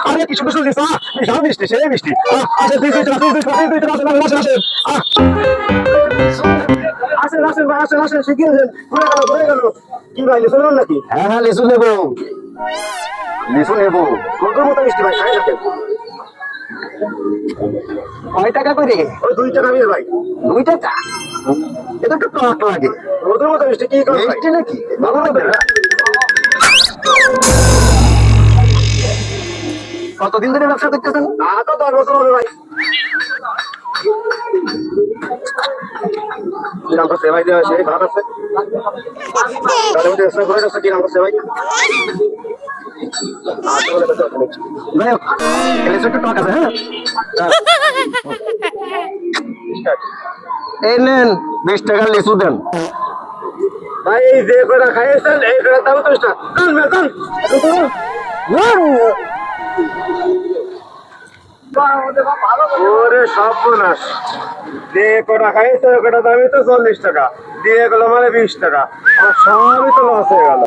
আরে কিছু কিছু দিস বিশাল মিষ্টি সেই মিষ্টি আসেন আসেন ভাই আসেন শিখিয়েছেন ঘুরে গেল কি ভাই লিসু নেবেন নাকি? হ্যাঁ হ্যাঁ লিসু নেবো কত মতো মিষ্টি ভাই খাই রাখেন কয় টাকা করে? ওই 2 টাকা নিয়ে ভাই 2 টাকা এটা তো টক লাগে ওদের মতো মিষ্টি কি করে মিষ্টি নাকি ভালো লাগবে না কতদিন ধরে ব্যবসা করতেছেন? তো 10 বছর হবে ভাই কি নাম করছে ভাই দেওয়া সেই ভাত আছে তাহলে ওটা এক্সট্রা করে আছে কি নাম করছে ভাই ভাই এলে একটু টক আছে হ্যাঁ এই নেন 20 টাকা লিচু দেন ভাই এই যে করে খাইছেন এই করে দাম 20 টাকা দান ওরে সর্বনাশ যে কটা খাইছে ওই কটা দামই তো 40 টাকা দিয়ে গেল মানে 20 টাকা আমার সবই তো লস হয়ে গেল